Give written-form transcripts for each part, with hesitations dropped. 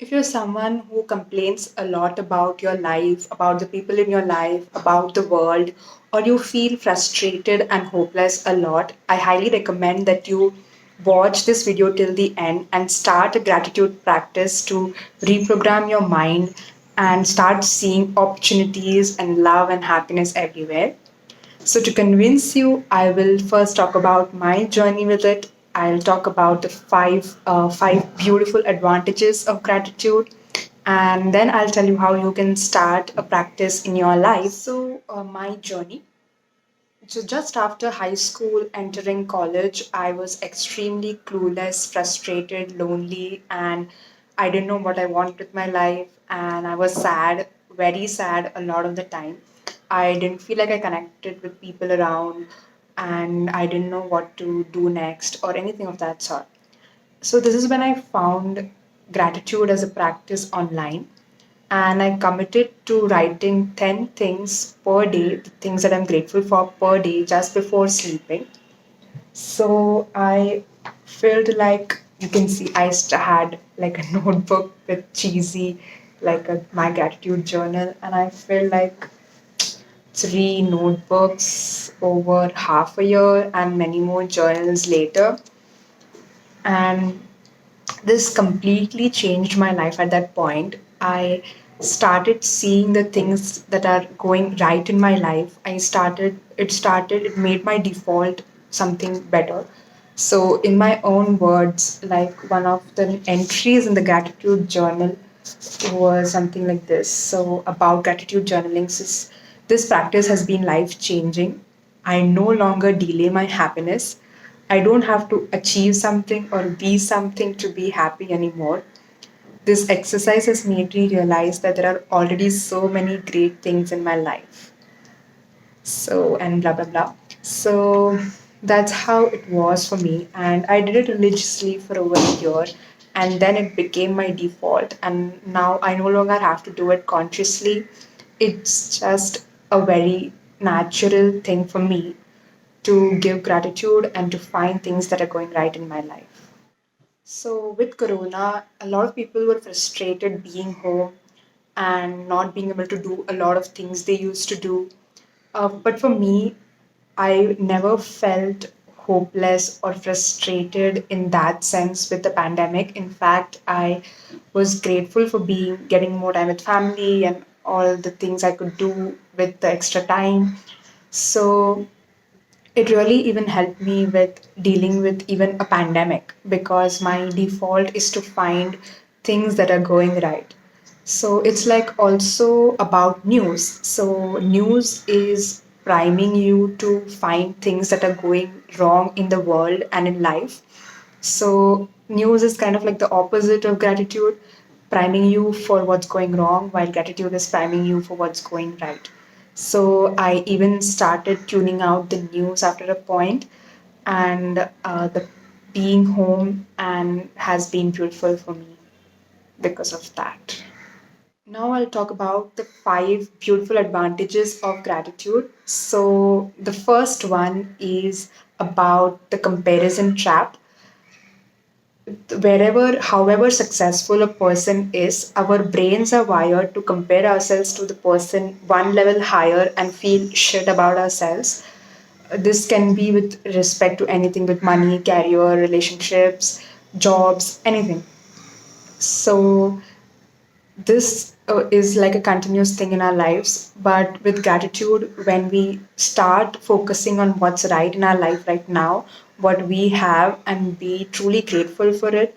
If you're someone who complains a lot about your life, about the people in your life, about the world, or you feel frustrated and hopeless a lot, I highly recommend that you watch this video till the end and start a gratitude practice to reprogram your mind and start seeing opportunities and love and happiness everywhere. So, to convince you, I will first talk about my journey with it. I'll talk about the five beautiful advantages of gratitude, and then I'll tell you how you can start a practice in your life. So, my journey. So, just after high school, entering college, I was extremely clueless, frustrated, lonely, and I didn't know what I wanted with my life. And I was sad, very sad a lot of the time. I didn't feel like I connected with people around, and I didn't know what to do next or anything of that sort. So, this is when I found gratitude as a practice online, and I committed to writing 10 things per day, the things that I'm grateful for per day just before sleeping. So I felt like you can see had like a notebook with cheesy, like my gratitude journal, and I felt like three notebooks over half a year and many more journals later. And this completely changed my life at that point. I started seeing the things that are going right in my life. It made my default something better. So, in my own words, like one of the entries in the gratitude journal was something like this. So, about gratitude journaling, this practice has been life changing. I no longer delay my happiness. I don't have to achieve something or be something to be happy anymore. This exercise has made me realize that there are already so many great things in my life. So, and blah, blah, blah. So, that's how it was for me. And I did it religiously for over a year. And then it became my default. And now I no longer have to do it consciously. It's just a very natural thing for me to give gratitude and to find things that are going right in my life. So, with Corona, a lot of people were frustrated being home and not being able to do a lot of things they used to do. But for me, I never felt hopeless or frustrated in that sense with the pandemic. In fact, I was grateful for being getting more time with family and all the things I could do with the extra time. So it really even helped me with dealing with even a pandemic because my default is to find things that are going right. So it's like also about news. So news is priming you to find things that are going wrong in the world and in life. So news is kind of like the opposite of gratitude, priming you for what's going wrong, while gratitude is priming you for what's going right. So I even started tuning out the news after a point, and the being home and has been beautiful for me because of that. Now I'll talk about the five beautiful advantages of gratitude. So the first one is about the comparison trap. Wherever, however successful a person is, our brains are wired to compare ourselves to the person one level higher and feel shit about ourselves. This can be with respect to anything with money, career, relationships, jobs, anything. So this is like a continuous thing in our lives, but with gratitude, when we start focusing on what's right in our life right now, what we have, and be truly grateful for it,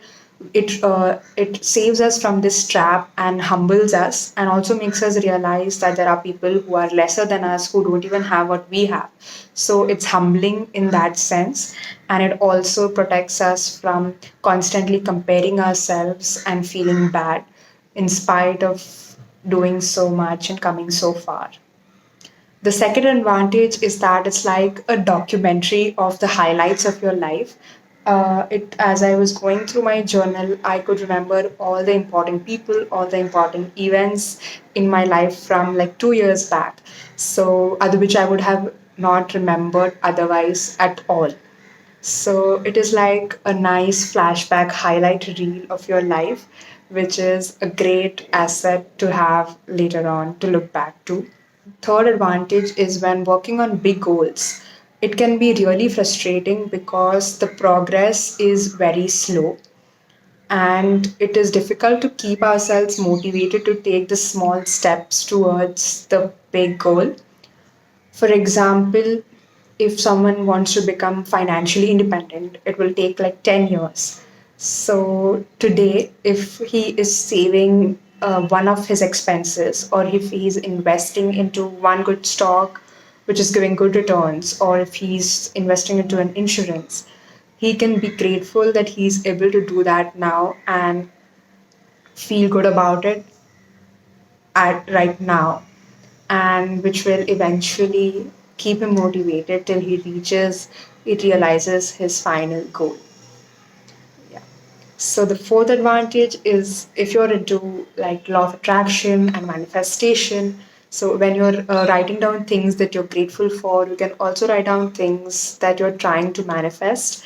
it saves us from this trap and humbles us, and also makes us realize that there are people who are lesser than us who don't even have what we have. So it's humbling in that sense, and it also protects us from constantly comparing ourselves and feeling bad in spite of doing so much and coming so far. The second advantage is that it's like a documentary of the highlights of your life. As I was going through my journal, I could remember all the important people, all the important events in my life from like 2 years back. So, other which I would have not remembered otherwise at all. So it is like a nice flashback highlight reel of your life which is a great asset to have later on to look back to. Third advantage is when working on big goals. It can be really frustrating because the progress is very slow and it is difficult to keep ourselves motivated to take the small steps towards the big goal. For example, if someone wants to become financially independent, it will take like 10 years. So, today, if he is saving one of his expenses, or if he's investing into one good stock which is giving good returns, or if he's investing into an insurance, he can be grateful that he's able to do that now and feel good about it at right now, and which will eventually keep him motivated till he realizes his final goal. Yeah. So the fourth advantage is if you're into like law of attraction and manifestation. So when you're writing down things that you're grateful for, you can also write down things that you're trying to manifest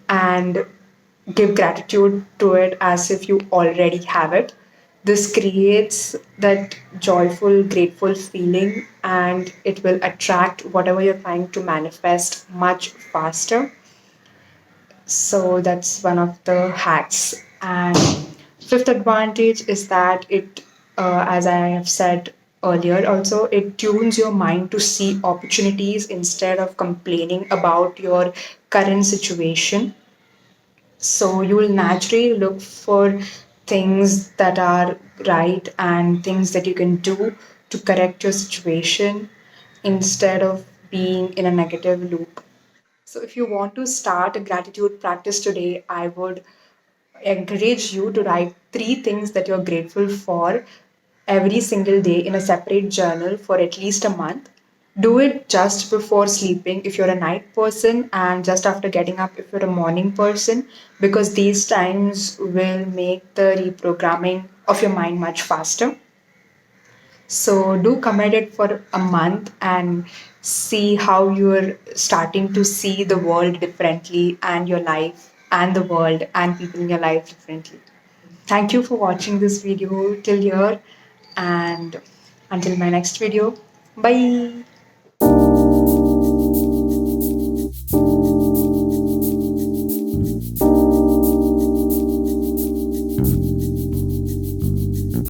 and give gratitude to it as if you already have it. This creates that joyful, grateful feeling and it will attract whatever you're trying to manifest much faster. So that's one of the hacks. And fifth advantage is that as I have said earlier, also it tunes your mind to see opportunities instead of complaining about your current situation. So you will naturally look for things that are right and things that you can do to correct your situation instead of being in a negative loop. So, if you want to start a gratitude practice today, I would encourage you to write three things that you're grateful for every single day in a separate journal for at least a month. Do it just before sleeping if you're a night person, and just after getting up if you're a morning person, because these times will make the reprogramming of your mind much faster. So do commit it for a month and see how you're starting to see the world differently and your life and the world and people in your life differently. Thank you for watching this video till here, and until my next video, bye.